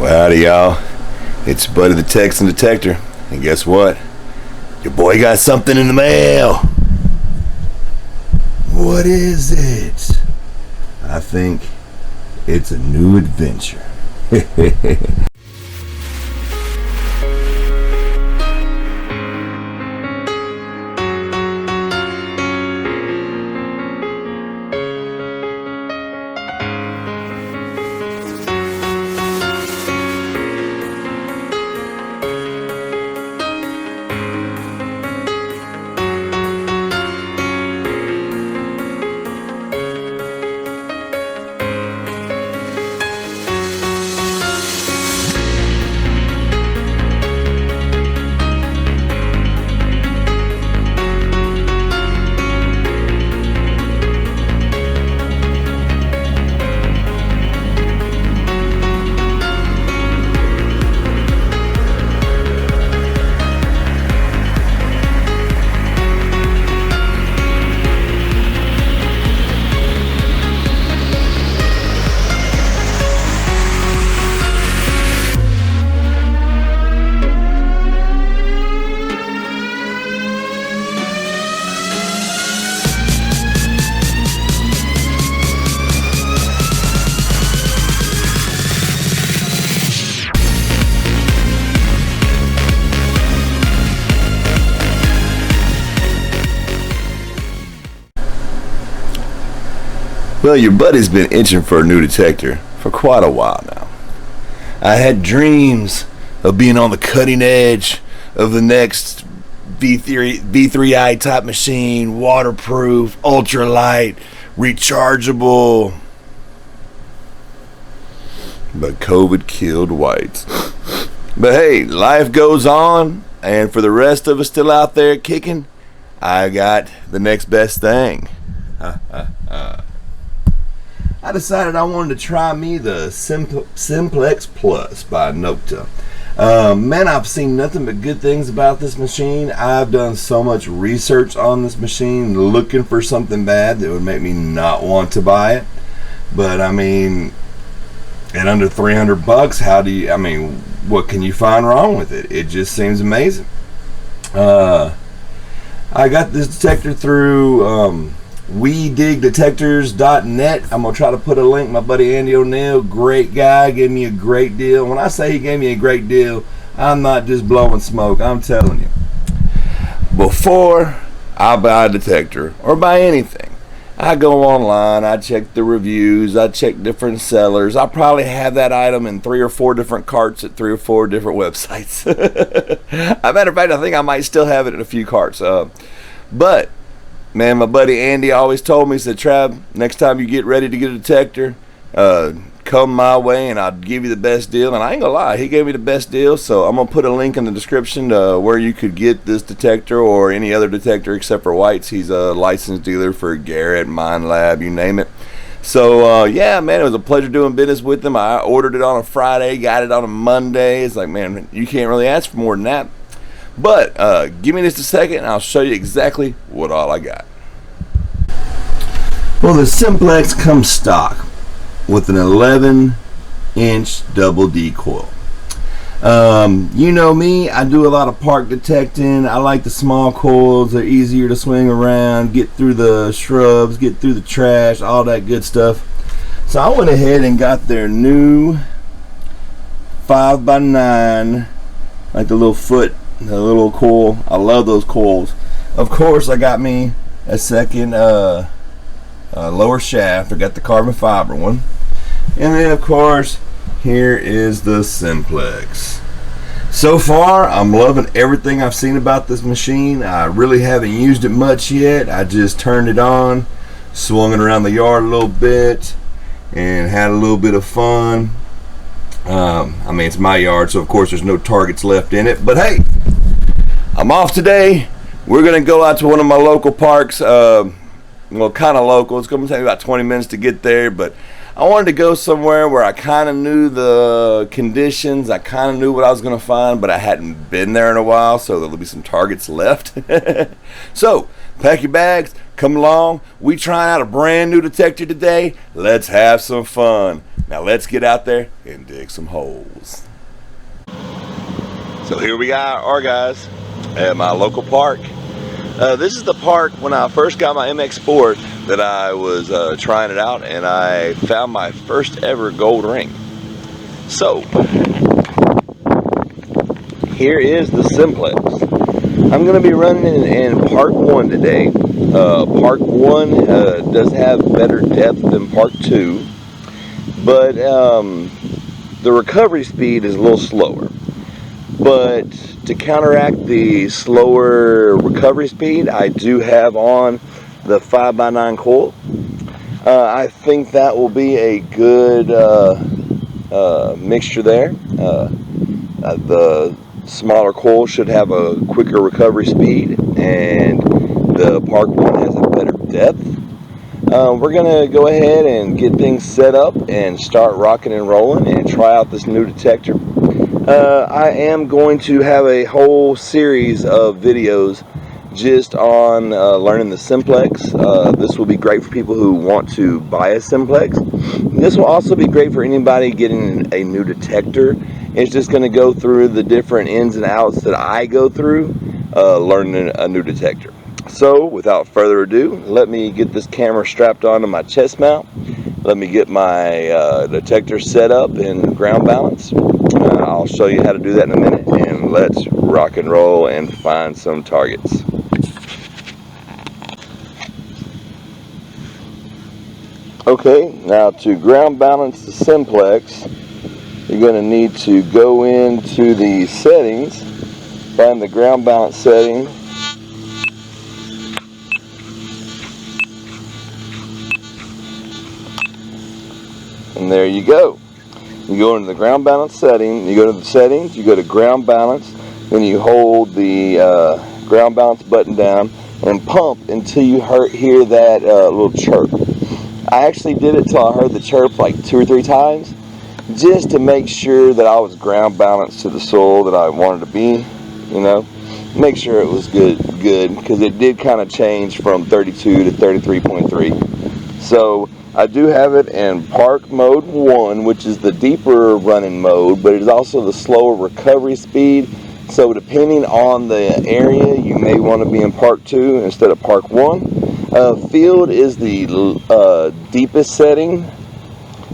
Well, howdy, y'all. It's Buddy the Texan Detector. And guess what? Your boy got something in the mail. What is it? I think it's a new adventure. Well, your buddy's been itching for a new detector for quite a while now. I had dreams of being on the cutting edge of the next V3i type machine, waterproof, ultralight, rechargeable. But COVID killed whites. But hey, life goes on, and for the rest of us still out there kicking, I got the next best thing. I decided I wanted to try me the Simplex Plus by Nokta. Man, I've seen nothing but good things about this machine. I've done so much research on this machine looking for something bad that would make me not want to buy it. But I mean, at under $300, what can you find wrong with it? It just seems amazing. I got this detector through WeDigDetectors.net. I'm going to try to put a link. My buddy Andy O'Neill, great guy, gave me a great deal. When I say he gave me a great deal, I'm not just blowing smoke. I'm telling you. Before I buy a detector or buy anything, I go online, I check the reviews, I check different sellers. I probably have that item in 3 or 4 different carts at 3 or 4 different websites. As a matter of fact, I think I might still have it in a few carts. But man, my buddy Andy always told me, he said, Trav, next time you get ready to get a detector, come my way and I'll give you the best deal. And I ain't gonna lie, he gave me the best deal, so I'm gonna put a link in the description to where you could get this detector or any other detector except for White's. He's a licensed dealer for Garrett, Mind Lab, you name it. So yeah, man, it was a pleasure doing business with him. I ordered it on a Friday, got it on a Monday. It's like, man, you can't really ask for more than that. But give me just a second and I'll show you exactly what all I got. Well, the Simplex comes stock with an 11-inch double D coil. You know me, I do a lot of park detecting. I like the small coils. They're easier to swing around, get through the shrubs, get through the trash, all that good stuff. So I went ahead and got their new 5x9, like the little foot, the little coil. I love those coils. Of course, I got me a second lower shaft. I got the carbon fiber one. And then, of course, here is the Simplex. So far, I'm loving everything I've seen about this machine. I really haven't used it much yet. I just turned it on, swung it around the yard a little bit, and had a little bit of fun. It's my yard, so of course there's no targets left in it. But hey, I'm off today. We're going to go out to one of my local parks. Kind of local. It's going to take me about 20 minutes to get there, but I wanted to go somewhere where I kind of knew the conditions, I kind of knew what I was going to find, but I hadn't been there in a while, so there'll be some targets left. So, pack your bags, come along. We trying out a brand new detector today. Let's have some fun. Now let's get out there and dig some holes. So here we are, guys, at my local park. This is the park when I first got my MX Sport that I was trying it out, and I found my first ever gold ring. So here is the Simplex. I'm going to be running in Park 1 today. Park 1 does have better depth than Park 2, but the recovery speed is a little slower. But to counteract the slower recovery speed, I do have on the 5x9 coil. I think that will be a good mixture there. The smaller coil should have a quicker recovery speed, and the Park 1 has a better depth. We're going to go ahead and get things set up and start rocking and rolling and try out this new detector. I am going to have a whole series of videos just on learning the Simplex. This will be great for people who want to buy a Simplex. This will also be great for anybody getting a new detector. It's just going to go through the different ins and outs that I go through learning a new detector. So without further ado, let me get this camera strapped onto my chest mount. Let me get my detector set up and ground balance. I'll show you how to do that in a minute, and let's rock and roll and find some targets. Okay, now to ground balance the Simplex, you're going to need to go into the settings, find the ground balance setting, and there you go. You go into the ground balance setting, you go to the settings, you go to ground balance, then you hold the ground balance button down and pump until you hear that little chirp. I actually did it till I heard the chirp like 2 or 3 times, just to make sure that I was ground balanced to the soil that I wanted to be, you know, make sure it was good, because it did kind of change from 32 to 33.3. So I do have it in Park Mode 1, which is the deeper running mode, but it is also the slower recovery speed. So depending on the area, you may want to be in Park 2 instead of Park 1. Field is the deepest setting.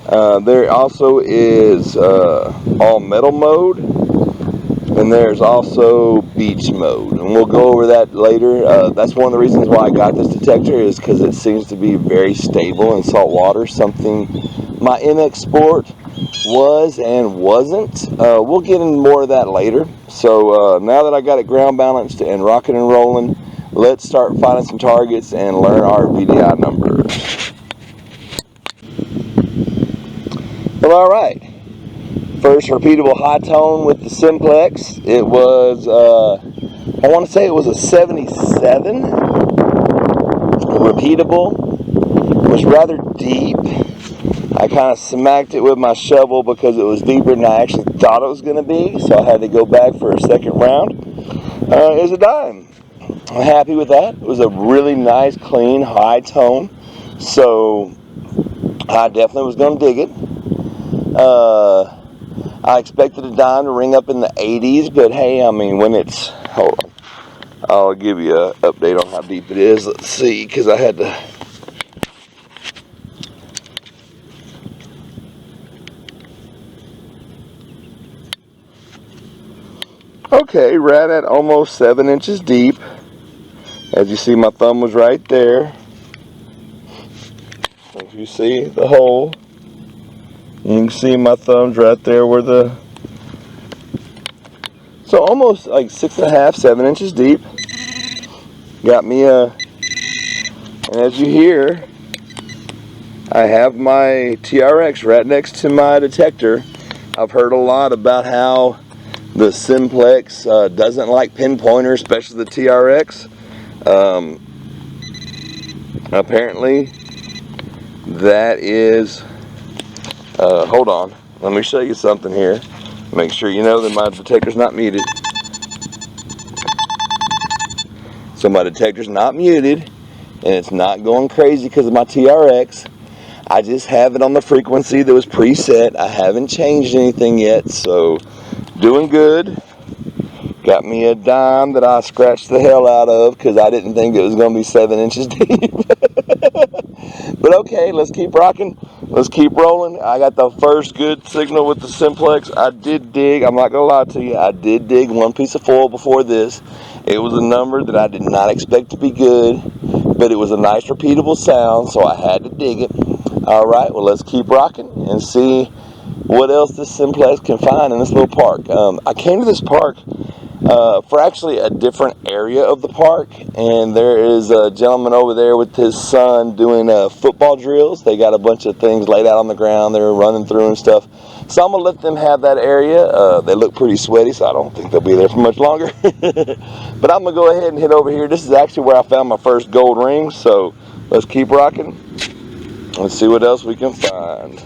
There also is all metal mode, and there's also beach mode, and we'll go over that later. That's one of the reasons why I got this detector, is because it seems to be very stable in salt water, something my MX Sport was and wasn't. We'll get into more of that later. So now that I got it ground balanced and rocking and rolling, let's start finding some targets and learn our VDI numbers. Well, alright. First repeatable high tone with the Simplex. It was, I want to say it was a 77. Repeatable. It was rather deep. I kind of smacked it with my shovel because it was deeper than I actually thought it was going to be, so I had to go back for a second round. It was a dime. I'm happy with that. It was a really nice, clean, high tone, so I definitely was going to dig it. I expected a dime to ring up in the 80s, but hey, I mean, when it's, hold on, I'll give you an update on how deep it is. Let's see, because I had to, okay, right at almost 7 inches deep. As you see, my thumb was right there. If you see the hole, you can see my thumb's right there where the, so almost like 6.5, 7 inches deep. Got me a, and as you hear, I have my TRX right next to my detector. I've heard a lot about how the Simplex doesn't like pinpointers, especially the TRX. Apparently that is Hold on. Let me show you something here. Make sure you know that my detector's not muted. So my detector's not muted, and it's not going crazy because of my TRX. I just have it on the frequency that was preset. I haven't changed anything yet, so doing good. Got me a dime that I scratched the hell out of because I didn't think it was going to be 7 inches deep. But okay, let's keep rocking. Let's keep rolling. I got the first good signal with the Simplex. I did dig, I'm not going to lie to you, I did dig one piece of foil before this. It was a number that I did not expect to be good, but it was a nice repeatable sound, so I had to dig it. All right, well, let's keep rocking and see what else this Simplex can find in this little park. I came to this park for actually a different area of the park, and there is a gentleman over there with his son doing football drills. They got a bunch of things laid out on the ground they're running through and stuff, so I'm gonna let them have that area. They look pretty sweaty, so I don't think they'll be there for much longer. But I'm gonna go ahead and head over here. This is actually where I found my first gold ring, so let's keep rocking. Let's see what else we can find.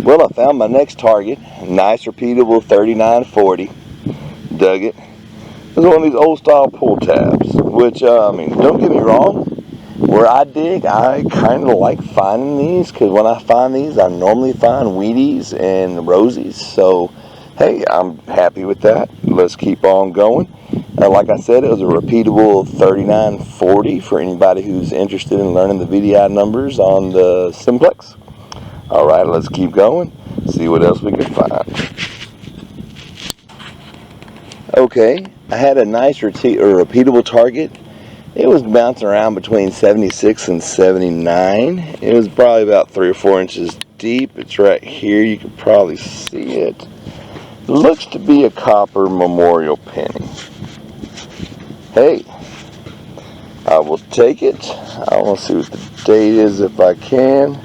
Well, I found my next target, nice repeatable 3940. Dug it. It's one of these old style pull tabs, which, I mean, don't get me wrong, where I dig, I kind of like finding these, because when I find these, I normally find Wheaties and Rosies, so, hey, I'm happy with that. Let's keep on going. Like I said, it was a repeatable 3940 for anybody who's interested in learning the VDI numbers on the Simplex. All right, let's keep going, see what else we can find. Okay, I had a nice repeatable target. It was bouncing around between 76 and 79. It was probably about 3 or 4 inches deep. It's right here, you can probably see it. It looks to be a copper memorial penny. Hey, I will take it. I want to see what the date is if I can.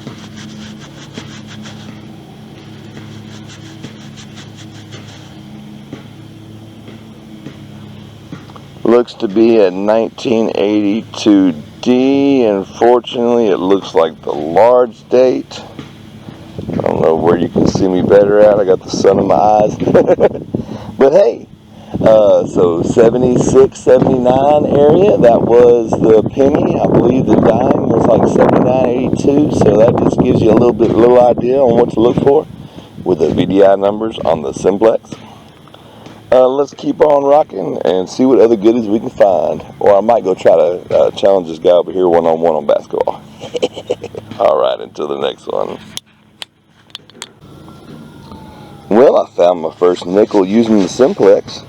Looks to be a 1982D. Unfortunately, it looks like the large date. I don't know where you can see me better at. I got the sun in my eyes. But hey, so 76, 79 area, that was the penny. I believe the dime was like 79.82. So that just gives you a little idea on what to look for with the VDI numbers on the Simplex. Let's keep on rocking and see what other goodies we can find. Or I might go try to challenge this guy over here one-on-one on basketball. Alright, until the next one. Well, I found my first nickel using the Simplex.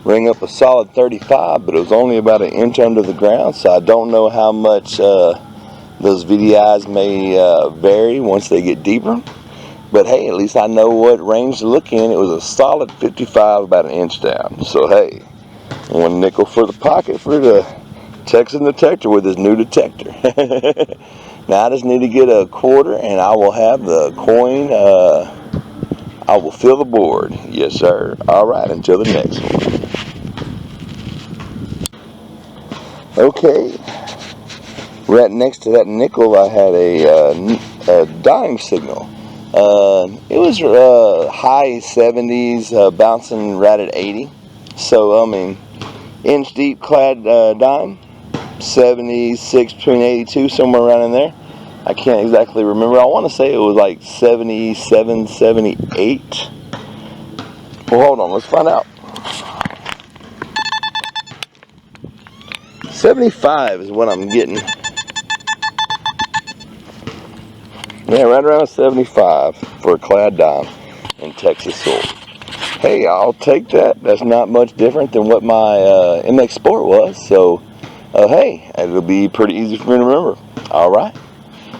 Ring up a solid 35, but it was only about an inch under the ground, so I don't know how much those VDIs may vary once they get deeper. But hey, at least I know what range to look in. It was a solid 55, about an inch down. So hey, 1 nickel for the pocket for the Texan Detector with his new detector. Now I just need to get a quarter and I will have the coin. I will fill the board. Yes, sir. All right, until the next one. Okay. Right next to that nickel, I had a dime signal. It was high 70s, bouncing right at 80. So, I mean, inch deep clad dime, 76 between 82, somewhere around in there. I can't exactly remember. I want to say it was like 77, 78. Well, hold on, let's find out. 75 is what I'm getting. Yeah, right around 75 for a clad dime in Texas soil. Hey, I'll take that. That's not much different than what my MX Sport was. So, hey, it'll be pretty easy for me to remember. All right.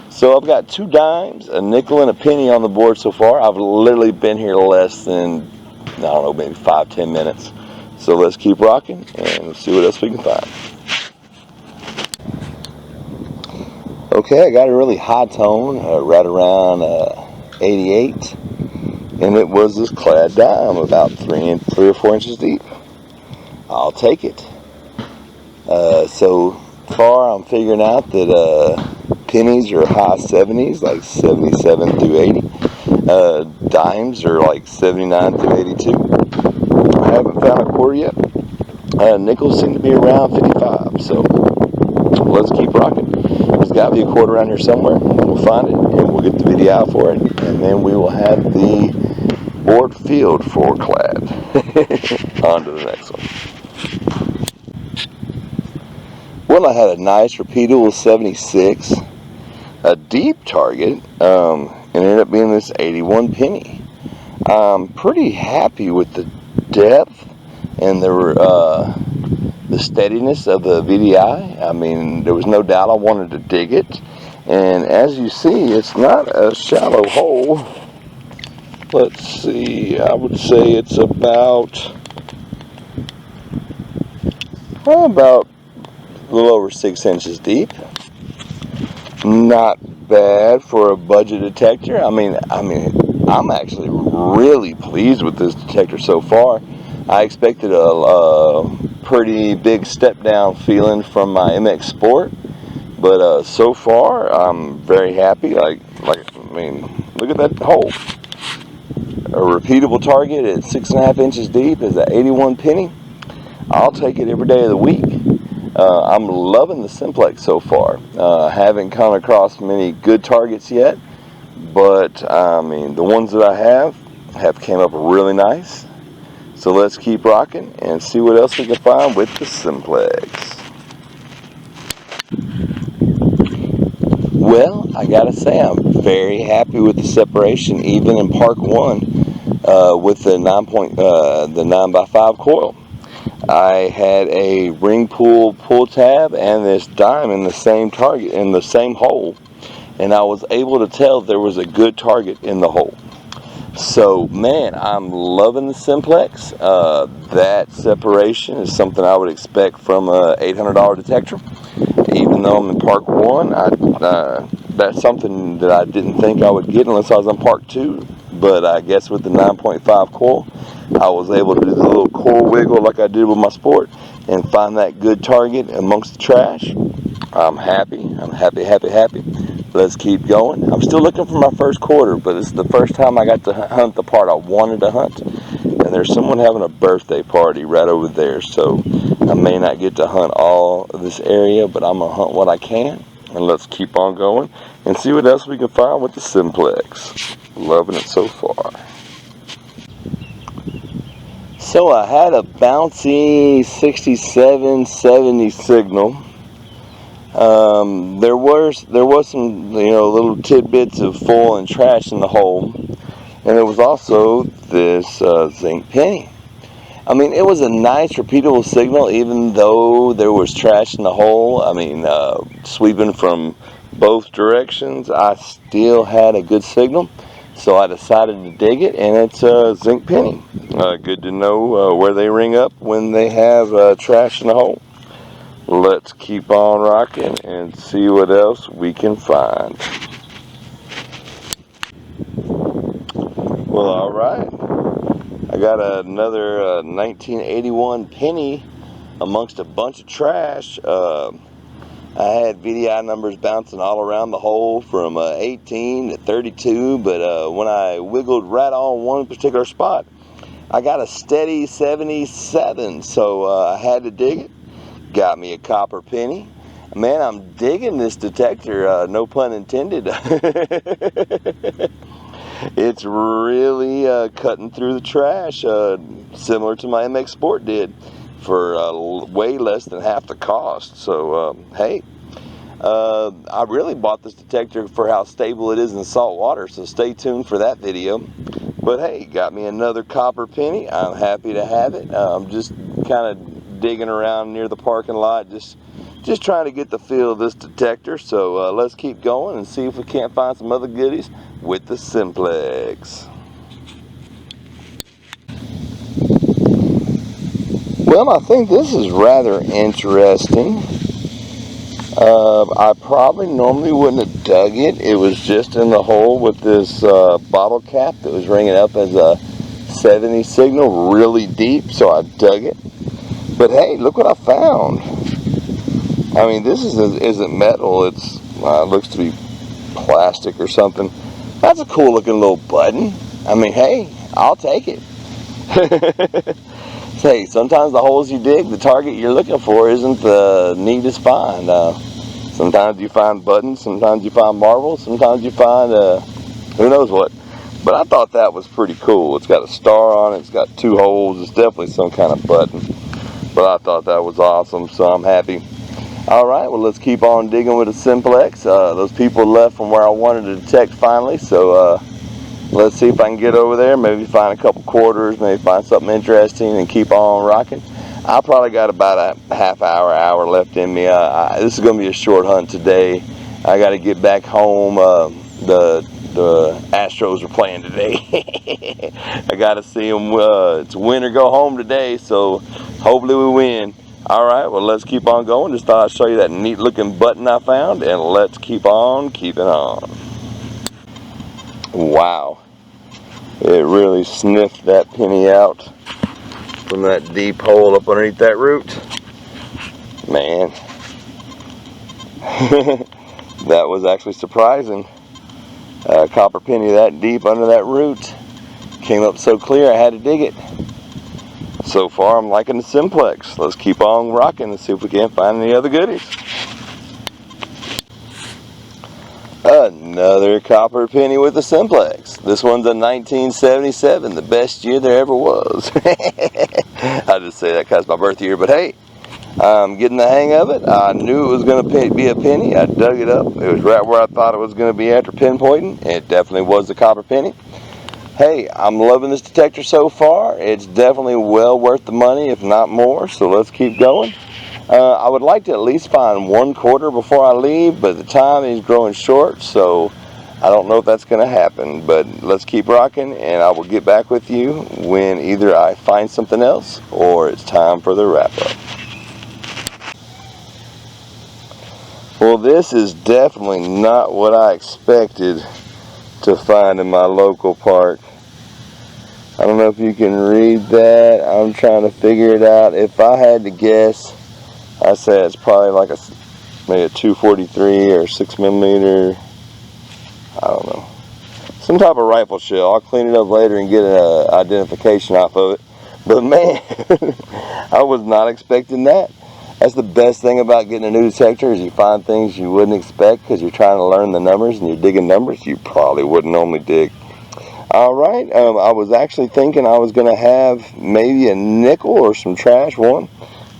So I've got 2 dimes, a nickel, and a penny on the board so far. I've literally been here less than, I don't know, maybe 5-10 minutes. So let's keep rocking and see what else we can find. Okay, I got a really high tone, right around 88, and it was this clad dime, about 3 or 4 inches deep. I'll take it. So far, I'm figuring out that pennies are high 70s, like 77 through 80. Dimes are like 79 through 82. I haven't found a quarter yet. Nickels seem to be around 55, so let's keep rocking. There's got to be a quarter around here somewhere. We'll find it, and we'll get the video out for it, and then we will have the board field for clad. On to the next one. Well, I had a nice repeatable 76, a deep target, and it ended up being this 81 penny. I'm pretty happy with the depth and the steadiness of the VDI. I mean, there was no doubt I wanted to dig it, and as you see, it's not a shallow hole. Let's see, I would say it's about a little over 6 inches deep. Not bad for a budget detector. I mean, I'm actually really pleased with this detector so far. I expected a pretty big step down feeling from my MX Sport, but so far I'm very happy. I mean, look at that hole. A repeatable target at 6.5 inches deep is an 81 penny. I'll take it every day of the week. I'm loving the Simplex so far. Haven't come across many good targets yet, but I mean, the ones that I have came up really nice. So let's keep rocking and see what else we can find with the Simplex. Well, I gotta say, I'm very happy with the separation, even in Park 1 with the 9x5 coil. I had a ring pull tab and this dime in the same target, in the same hole, and I was able to tell there was a good target in the hole. So man, I'm loving the Simplex. That separation is something I would expect from a $800 detector. Even though I'm in Park 1, that's something that I didn't think I would get unless I was in Park 2. But I guess with the 9.5 coil, I was able to do the little coil wiggle like I did with my Sport and find that good target amongst the trash. I'm happy. I'm happy. Let's keep going. I'm still looking for my first quarter, but it's the first time I got to hunt the part I wanted to hunt. And there's someone having a birthday party right over there, so I may not get to hunt all of this area, but I'm going to hunt what I can. And let's keep on going and see what else we can find with the Simplex. Loving it so far. So I had a bouncy 6770 signal. There was some little tidbits of foil and trash in the hole, and there was also this zinc penny. I mean, it was a nice repeatable signal, even though there was trash in the hole. I mean, sweeping from both directions, I still had a good signal, so I decided to dig it, and it's a zinc penny. Good to know where they ring up when they have trash in the hole. Let's keep on rocking and see what else we can find. Well, all right. I got another 1981 penny amongst a bunch of trash. I had VDI numbers bouncing all around the hole from 18 to 32, but when I wiggled right on one particular spot, I got a steady 77, so I had to dig it. Got me a copper penny. Man, I'm digging this detector, no pun intended. It's really cutting through the trash, similar to my MX Sport did, for way less than half the cost. So, hey, I really bought this detector for how stable it is in salt water, so stay tuned for that video. But hey, got me another copper penny. I'm happy to have it. I'm just kind of digging around near the parking lot, just trying to get the feel of this detector. So let's keep going and see if we can't find some other goodies with the Simplex. Well, I think this is rather interesting. I probably normally wouldn't have dug it. It was just in the hole with this bottle cap that was ringing up as a 70 signal, really deep, so I dug it. But hey, look what I found. I mean, this isn't metal. It's looks to be plastic or something. That's a cool looking little button. I mean, hey, I'll take it. Hey, sometimes the holes you dig, the target you're looking for isn't the neatest find. Sometimes you find buttons, sometimes you find marbles, sometimes you find who knows what. But I thought that was pretty cool. It's got a star on it, it's got 2 holes, it's definitely some kind of button. But I thought that was awesome, so I'm happy. Alright, well, let's keep on digging with the Simplex. Those people left from where I wanted to detect finally, so let's see if I can get over there, maybe find a couple quarters, maybe find something interesting and keep on rocking. I probably got about a half hour left in me. This is going to be a short hunt today. I got to get back home. The Astros are playing today. I got to see them. It's win or go home today, so hopefully we win. Alright, well, let's keep on going. Just thought I'd show you that neat looking button I found, and let's keep on keeping on. Wow. It really sniffed that penny out from that deep hole up underneath that root. Man. That was actually surprising. A copper penny that deep under that root. Came up so clear I had to dig it. So far I'm liking the Simplex. Let's keep on rocking and see if we can't find any other goodies. Another copper penny with the Simplex. This one's a 1977, the best year there ever was. I just say that because it's my birth year, but hey, I'm getting the hang of it. I knew it was going to be a penny. I dug it up. It was right where I thought it was going to be after pinpointing. It definitely was the copper penny. Hey, I'm loving this detector so far. It's definitely well worth the money, if not more, so let's keep going. I would like to at least find 1 quarter before I leave, but the time is growing short, so I don't know if that's going to happen. But let's keep rocking, and I will get back with you when either I find something else or it's time for the wrap-up. Well, this is definitely not what I expected to find in my local park. I don't know if you can read that. I'm trying to figure it out. If I had to guess, I say it's probably like maybe a 243 or 6mm. I don't know. Some type of rifle shell. I'll clean it up later and get an identification off of it. But man, I was not expecting that. That's the best thing about getting a new detector is you find things you wouldn't expect because you're trying to learn the numbers and you're digging numbers you probably wouldn't normally dig. Alright, I was actually thinking I was going to have maybe a nickel or some trash one.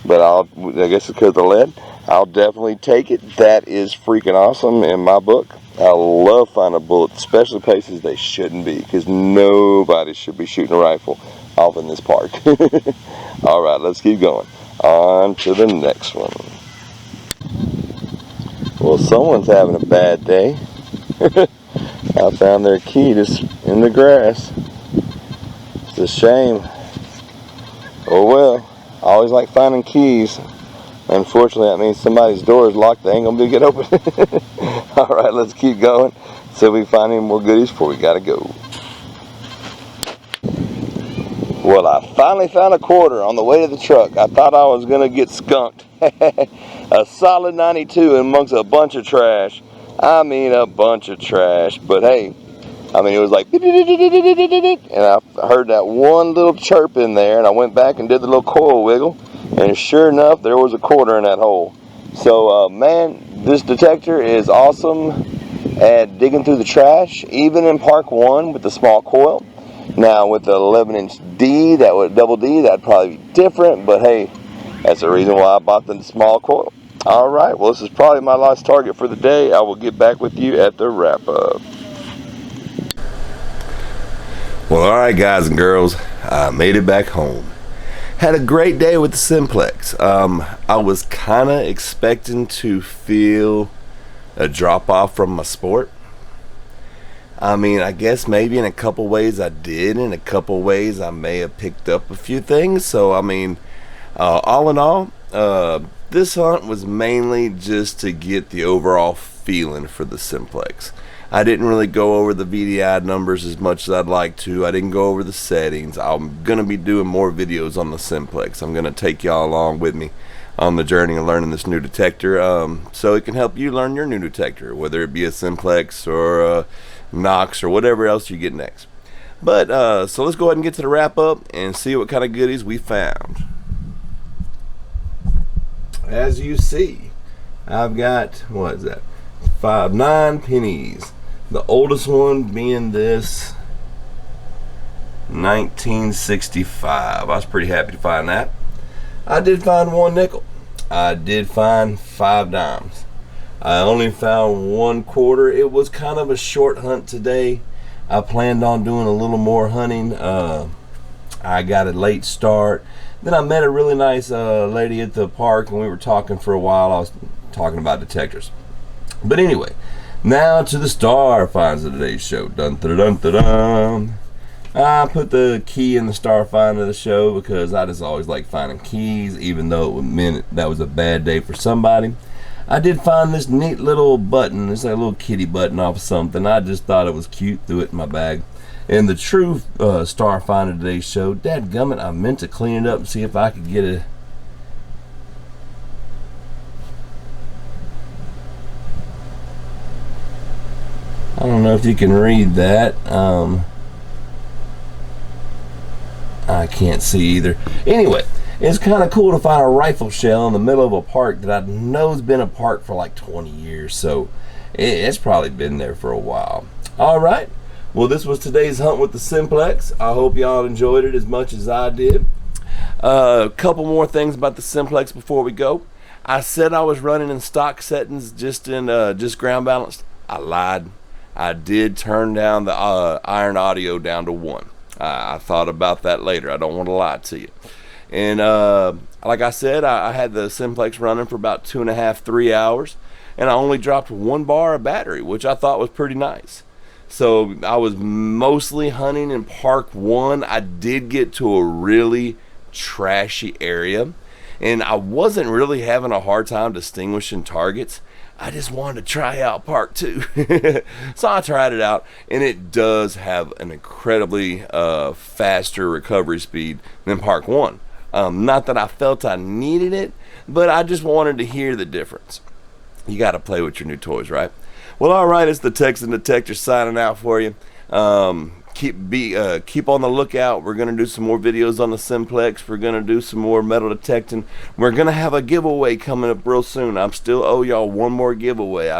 But I guess it's because of the lead. I'll definitely take it. That is freaking awesome in my book. I love finding bullets, especially places they shouldn't be, because nobody should be shooting a rifle off in this park. Alright, let's keep going. On to the next one. Well, someone's having a bad day. I found their key just in the grass. It's a shame. Oh well. I always like finding keys. Unfortunately, that means somebody's door is locked. They ain't gonna be able to get open. Alright, let's keep going. So we find any more goodies before we gotta go. Well, I finally found a quarter on the way to the truck. I thought I was gonna get skunked. A solid 92 amongst a bunch of trash. I mean a bunch of trash. But hey, I mean, it was like, and I heard that one little chirp in there, and I went back and did the little coil wiggle, and sure enough, there was a quarter in that hole. So, man, this detector is awesome at digging through the trash, even in Park 1 with the small coil. Now, with the 11-inch D, double D, that'd probably be different, but hey, that's the reason why I bought the small coil. Alright, well, this is probably my last target for the day. I will get back with you at the wrap-up. Well, alright guys and girls, I made it back home. Had a great day with the Simplex. I was kind of expecting to feel a drop off from my sport. I mean, I guess maybe in a couple ways I did. In a couple ways I may have picked up a few things. So, I mean, all in all, this hunt was mainly just to get the overall feeling for the Simplex. I didn't really go over the VDI numbers as much as I'd like to. I didn't go over the settings. I'm going to be doing more videos on the Simplex. I'm going to take y'all along with me. on the journey of learning this new detector, so it can help you learn your new detector, whether it be a Simplex or a Knox or whatever else you get next. But so let's go ahead and get to the wrap up and see what kind of goodies we found. As you see, I've got, what is that, 9 pennies. The oldest one being this 1965. I was pretty happy to find that. I did find 1 nickel. I did find 5 dimes. I only found 1 quarter. It was kind of a short hunt today. I planned on doing a little more hunting. I got a late start. Then I met a really nice lady at the park, and we were talking for a while. I was talking about detectors. But anyway, now to the star finds of today's show. Dun dun dun dun dun. I put the key in the star find of the show because I just always like finding keys, even though it meant that was a bad day for somebody. I did find this neat little button. It's like a little kitty button off something. I just thought it was cute, threw it in my bag. And the true star find of today's show, dadgummit, I meant to clean it up and see if I could get it. I don't know if you can read that. I can't see either. Anyway, it's kind of cool to find a rifle shell in the middle of a park that I know has been a park for like 20 years, so it's probably been there for a while. All right, well, this was today's hunt with the Simplex. I hope y'all enjoyed it as much as I did. A couple more things about the Simplex before we go. I said I was running in stock settings, just ground balanced. I lied. I did turn down the iron audio down to 1. I thought about that later. I don't want to lie to you. And like I said, I had the Simplex running for about 2.5, 3 hours, and I only dropped 1 bar of battery, which I thought was pretty nice. So I was mostly hunting in Park 1. I did get to a really trashy area, and I wasn't really having a hard time distinguishing targets. I just wanted to try out Park 2. So I tried it out, and it does have an incredibly faster recovery speed than Park 1. Not that I felt I needed it, but I just wanted to hear the difference. You got to play with your new toys, right? Well, all right, it's the Texan Detector signing out for you. Keep on the lookout. We're going to do some more videos on the Simplex. We're going to do some more metal detecting. We're going to have a giveaway coming up real soon. I'm still owe y'all 1 more giveaway.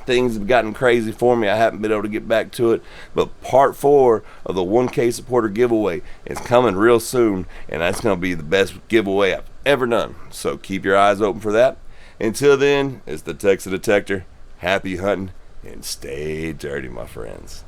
Things have gotten crazy for me. I haven't been able to get back to it. But part 4 of the 1K supporter giveaway is coming real soon. And that's going to be the best giveaway I've ever done. So keep your eyes open for that. Until then, it's the Texan Detector. Happy hunting and stay dirty, my friends.